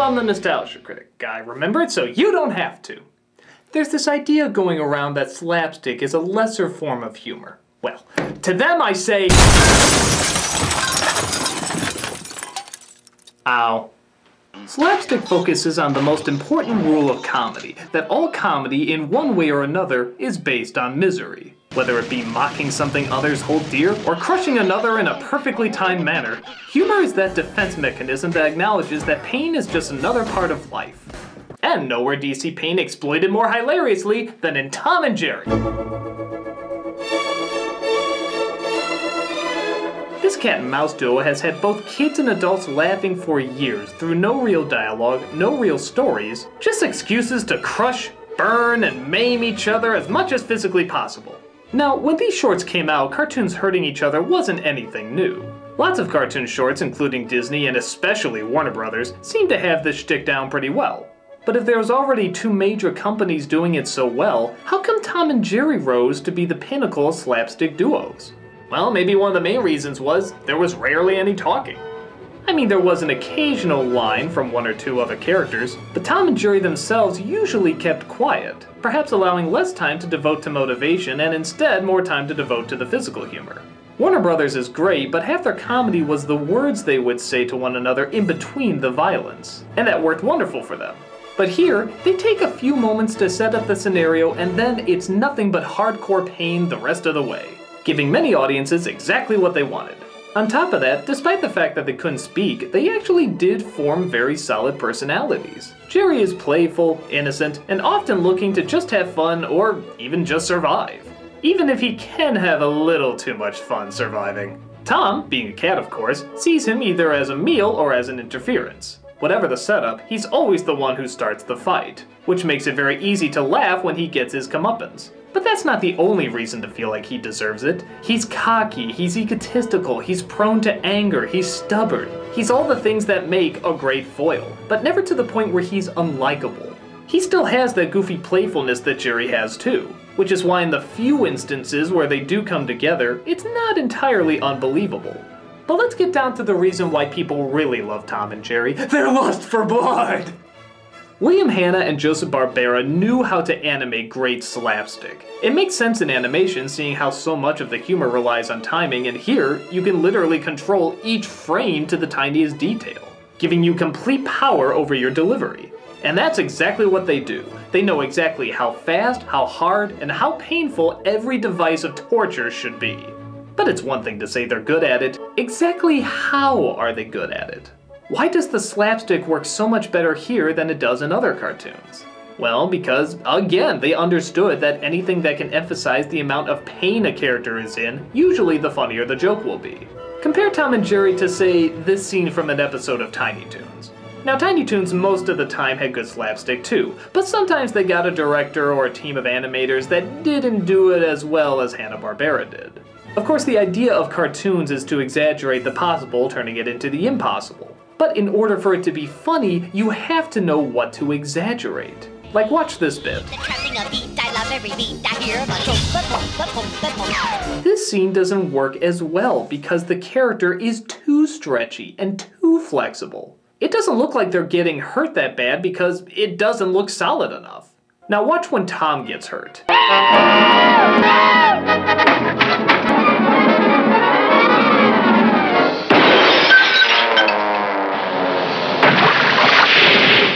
I'm the Nostalgia Critic. I remember it so you don't have to. There's this idea going around that slapstick is a lesser form of humor. Well, to them I say... Ow. Slapstick focuses on the most important rule of comedy, that all comedy in one way or another is based on misery. Whether it be mocking something others hold dear, or crushing another in a perfectly timed manner, humor is that defense mechanism that acknowledges that pain is just another part of life. And nowhere do you see pain exploited more hilariously than in Tom and Jerry. This cat and mouse duo has had both kids and adults laughing for years through no real dialogue, no real stories, just excuses to crush, burn, and maim each other as much as physically possible. Now, when these shorts came out, cartoons hurting each other wasn't anything new. Lots of cartoon shorts, including Disney and especially Warner Brothers, seem to have this shtick down pretty well. But if there was already two major companies doing it so well, how come Tom and Jerry rose to be the pinnacle of slapstick duos? Well, maybe one of the main reasons was there was rarely any talking. I mean, there was an occasional line from one or two other characters, but Tom and Jerry themselves usually kept quiet, perhaps allowing less time to devote to motivation and instead more time to devote to the physical humor. Warner Brothers is great, but half their comedy was the words they would say to one another in between the violence, and that worked wonderful for them. But here, they take a few moments to set up the scenario and then it's nothing but hardcore pain the rest of the way, giving many audiences exactly what they wanted. On top of that, despite the fact that they couldn't speak, they actually did form very solid personalities. Jerry is playful, innocent, and often looking to just have fun or even just survive. Even if he can have a little too much fun surviving. Tom, being a cat of course, sees him either as a meal or as an interference. Whatever the setup, he's always the one who starts the fight, which makes it very easy to laugh when he gets his comeuppance. But that's not the only reason to feel like he deserves it. He's cocky, he's egotistical, he's prone to anger, he's stubborn. He's all the things that make a great foil, but never to the point where he's unlikable. He still has that goofy playfulness that Jerry has too, which is why in the few instances where they do come together, it's not entirely unbelievable. But let's get down to the reason why people really love Tom and Jerry. Their lust for blood! William Hanna and Joseph Barbera knew how to animate great slapstick. It makes sense in animation, seeing how so much of the humor relies on timing, and here, you can literally control each frame to the tiniest detail, giving you complete power over your delivery. And that's exactly what they do. They know exactly how fast, how hard, and how painful every device of torture should be. But it's one thing to say they're good at it. Exactly how are they good at it? Why does the slapstick work so much better here than it does in other cartoons? Well, because, again, they understood that anything that can emphasize the amount of pain a character is in, usually the funnier the joke will be. Compare Tom and Jerry to, say, this scene from an episode of Tiny Toons. Now, Tiny Toons most of the time had good slapstick too, but sometimes they got a director or a team of animators that didn't do it as well as Hanna-Barbera did. Of course, the idea of cartoons is to exaggerate the possible, turning it into the impossible. But in order for it to be funny, you have to know what to exaggerate. Like, watch this bit. This scene doesn't work as well because the character is too stretchy and too flexible. It doesn't look like they're getting hurt that bad because it doesn't look solid enough. Now watch when Tom gets hurt.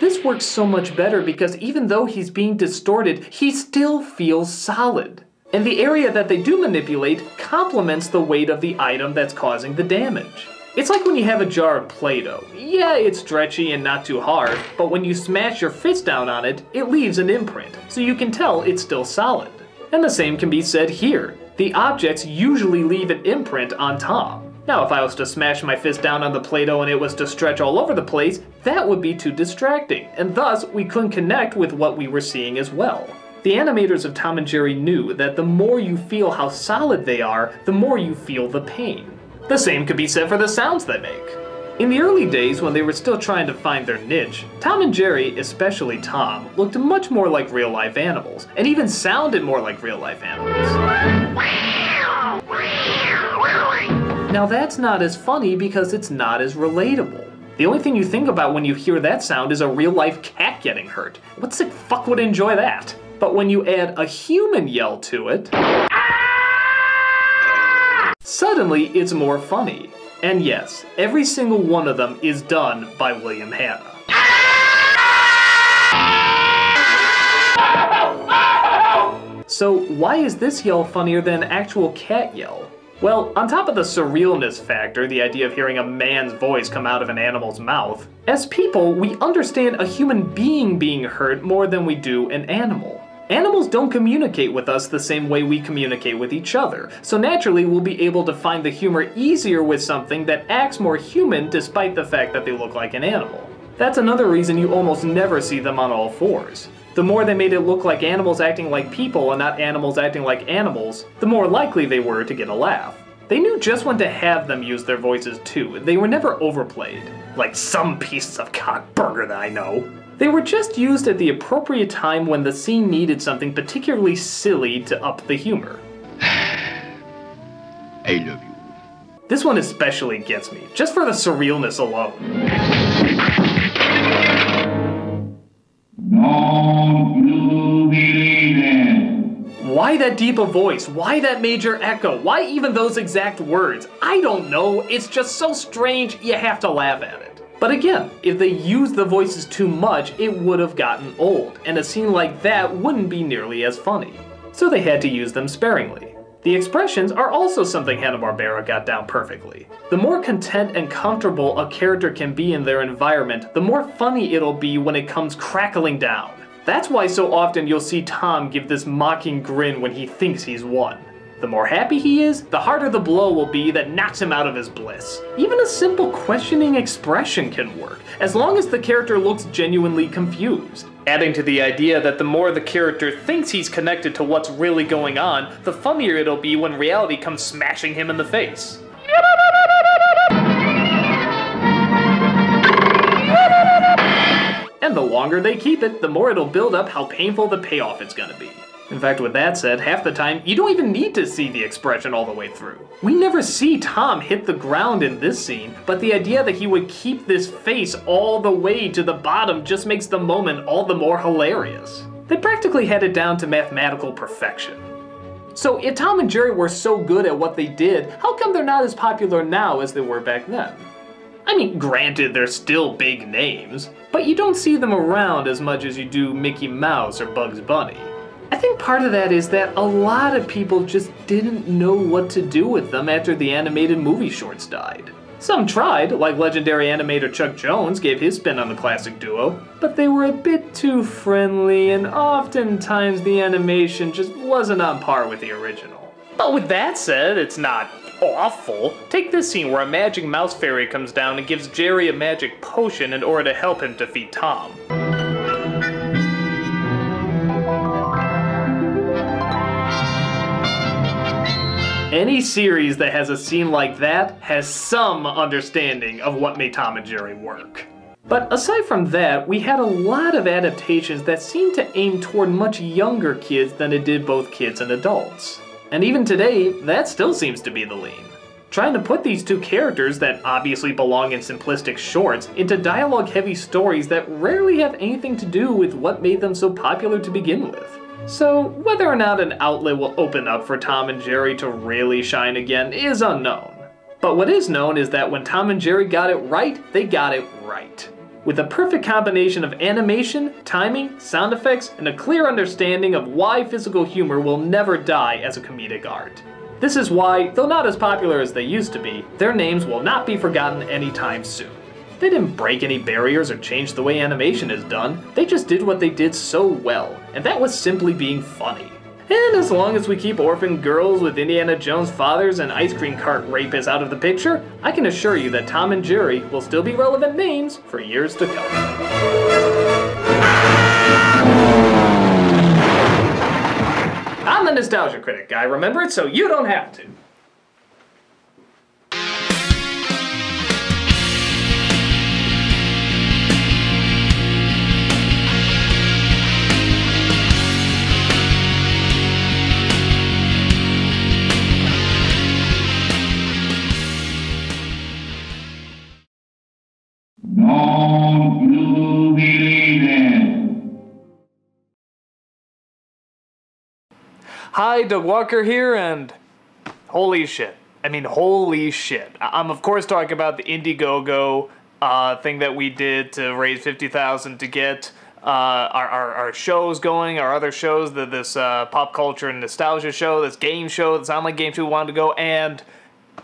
This works so much better because even though he's being distorted, he still feels solid. And the area that they do manipulate complements the weight of the item that's causing the damage. It's like when you have a jar of Play-Doh. Yeah, it's stretchy and not too hard, but when you smash your fist down on it, it leaves an imprint, so you can tell it's still solid. And the same can be said here. The objects usually leave an imprint on Tom. Now, if I was to smash my fist down on the Play-Doh and it was to stretch all over the place, that would be too distracting, and thus we couldn't connect with what we were seeing as well. The animators of Tom and Jerry knew that the more you feel how solid they are, the more you feel the pain. The same could be said for the sounds they make. In the early days when they were still trying to find their niche, Tom and Jerry, especially Tom, looked much more like real-life animals, and even sounded more like real-life animals. Now that's not as funny because it's not as relatable. The only thing you think about when you hear that sound is a real-life cat getting hurt. What sick fuck would enjoy that? But when you add a human yell to it, suddenly it's more funny. And yes, every single one of them is done by William Hanna. So why is this yell funnier than an actual cat yell? Well, on top of the surrealness factor, the idea of hearing a man's voice come out of an animal's mouth, as people, we understand a human being being hurt more than we do an animal. Animals don't communicate with us the same way we communicate with each other, so naturally we'll be able to find the humor easier with something that acts more human despite the fact that they look like an animal. That's another reason you almost never see them on all fours. The more they made it look like animals acting like people and not animals acting like animals, the more likely they were to get a laugh. They knew just when to have them use their voices too. They were never overplayed, like some pieces of cock burger that I know. They were just used at the appropriate time when the scene needed something particularly silly to up the humor. I love you. This one especially gets me, just for the surrealness alone. Don't you believe it? Why that deep a voice? Why that major echo? Why even those exact words? I don't know, it's just so strange you have to laugh at it. But again, if they used the voices too much, it would have gotten old, and a scene like that wouldn't be nearly as funny. So they had to use them sparingly. The expressions are also something Hanna-Barbera got down perfectly. The more content and comfortable a character can be in their environment, the more funny it'll be when it comes crackling down. That's why so often you'll see Tom give this mocking grin when he thinks he's won. The more happy he is, the harder the blow will be that knocks him out of his bliss. Even a simple questioning expression can work, as long as the character looks genuinely confused. Adding to the idea that the more the character thinks he's connected to what's really going on, the funnier it'll be when reality comes smashing him in the face. And the longer they keep it, the more it'll build up how painful the payoff is gonna be. In fact, with that said, half the time, you don't even need to see the expression all the way through. We never see Tom hit the ground in this scene, but the idea that he would keep this face all the way to the bottom just makes the moment all the more hilarious. They practically had it down to mathematical perfection. So if Tom and Jerry were so good at what they did, how come they're not as popular now as they were back then? I mean, granted, they're still big names, but you don't see them around as much as you do Mickey Mouse or Bugs Bunny. I think part of that is that a lot of people just didn't know what to do with them after the animated movie shorts died. Some tried, like legendary animator Chuck Jones gave his spin on the classic duo, but they were a bit too friendly and oftentimes the animation just wasn't on par with the original. But with that said, it's not awful. Take this scene where a magic mouse fairy comes down and gives Jerry a magic potion in order to help him defeat Tom. Any series that has a scene like that has some understanding of what made Tom and Jerry work. But aside from that, we had a lot of adaptations that seemed to aim toward much younger kids than it did both kids and adults. And even today, that still seems to be the lean. Trying to put these two characters that obviously belong in simplistic shorts into dialogue-heavy stories that rarely have anything to do with what made them so popular to begin with. So, whether or not an outlet will open up for Tom and Jerry to really shine again is unknown. But what is known is that when Tom and Jerry got it right, they got it right. With a perfect combination of animation, timing, sound effects, and a clear understanding of why physical humor will never die as a comedic art. This is why, though not as popular as they used to be, their names will not be forgotten anytime soon. They didn't break any barriers or change the way animation is done, they just did what they did so well, and that was simply being funny. And as long as we keep orphan girls with Indiana Jones fathers and ice cream cart rapists out of the picture, I can assure you that Tom and Jerry will still be relevant names for years to come. I'm the Nostalgia Critic, I remember it so you don't have to. Hi, Doug Walker here, and holy shit. I mean, holy shit. I'm of course talking about the Indiegogo thing that we did to raise $50,000 to get our shows going, our other shows, this pop culture and nostalgia show, this game show, this online game show we wanted to go, and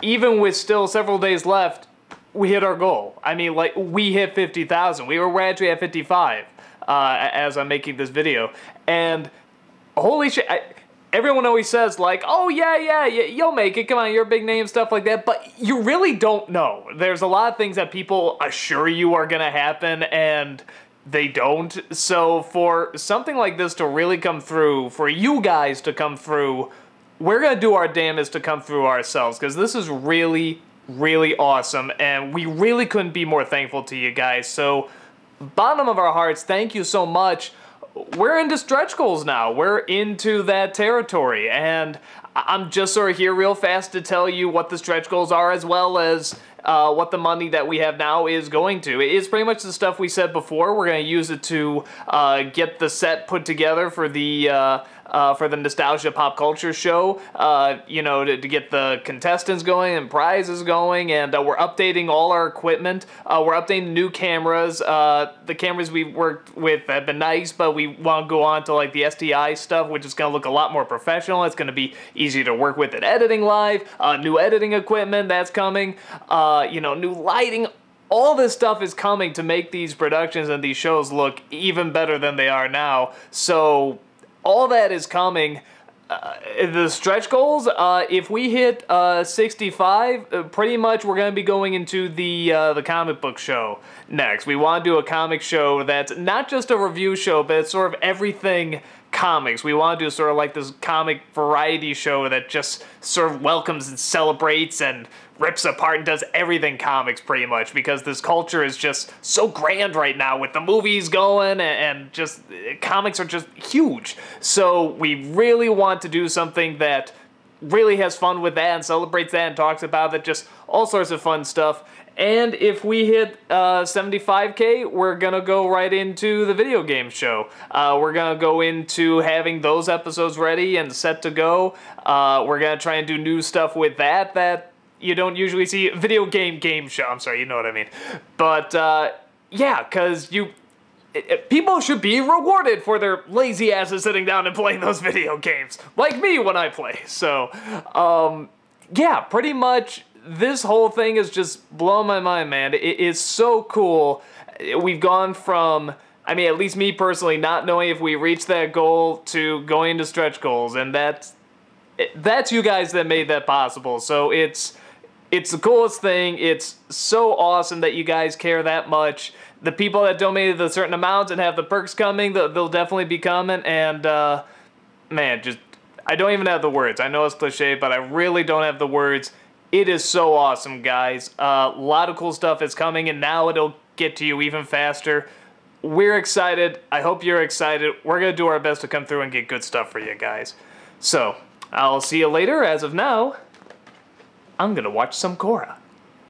even with still several days left, we hit our goal. I mean, like, we hit 50,000. We're actually at 55 as I'm making this video, and holy shit. Everyone always says, like, oh, yeah, you'll make it, come on, you're a big name, stuff like that, but you really don't know. There's a lot of things that people assure you are gonna happen, and they don't. So for something like this to really come through, for you guys to come through, we're gonna do our damnedest to come through ourselves, because this is really, really awesome, and we really couldn't be more thankful to you guys. So, bottom of our hearts, thank you so much. We're into stretch goals now. We're into that territory, and I'm just sort of here real fast to tell you what the stretch goals are, as well as what the money that we have now is going to. It's pretty much the stuff we said before. We're going to use it to get the set put together for the Nostalgia Pop Culture show, you know, to get the contestants going and prizes going, and we're updating all our equipment. We're updating new cameras. The cameras we've worked with have been nice, but we want to go on to like the STI stuff, which is going to look a lot more professional. It's going to be easier to work with at editing live. New editing equipment, that's coming. You know, new lighting. All this stuff is coming to make these productions and these shows look even better than they are now. So all that is coming. The stretch goals, if we hit 65, pretty much we're going to be going into the comic book show next. We want to do a comic show that's not just a review show, but it's sort of everything comics. We want to do sort of like this comic variety show that just sort of welcomes and celebrates and rips apart and does everything comics pretty much, because this culture is just so grand right now with the movies going, and just comics are just huge. So we really want to do something that really has fun with that and celebrates that and talks about it, just all sorts of fun stuff. And if we hit 75K, we're going to go right into the video game show. We're going to go into having those episodes ready and set to go. We're going to try and do new stuff with that you don't usually see. Video game show. I'm sorry, you know what I mean. But, yeah, because people should be rewarded for their lazy asses sitting down and playing those video games. Like me when I play. So, yeah, pretty much this whole thing is just blowing my mind, man. It is so cool. We've gone from, I mean, at least me personally, not knowing if we reach that goal to going to stretch goals, and that's you guys that made that possible. So it's the coolest thing. It's so awesome that you guys care that much. The people that donated a certain amount and have the perks coming, they'll definitely be coming, and man, just, I don't even have the words. I know it's cliche, but I really don't have the words. It is so awesome, guys. A lot of cool stuff is coming, and now it'll get to you even faster. We're excited. I hope you're excited. We're going to do our best to come through and get good stuff for you guys. So, I'll see you later. As of now, I'm going to watch some Korra.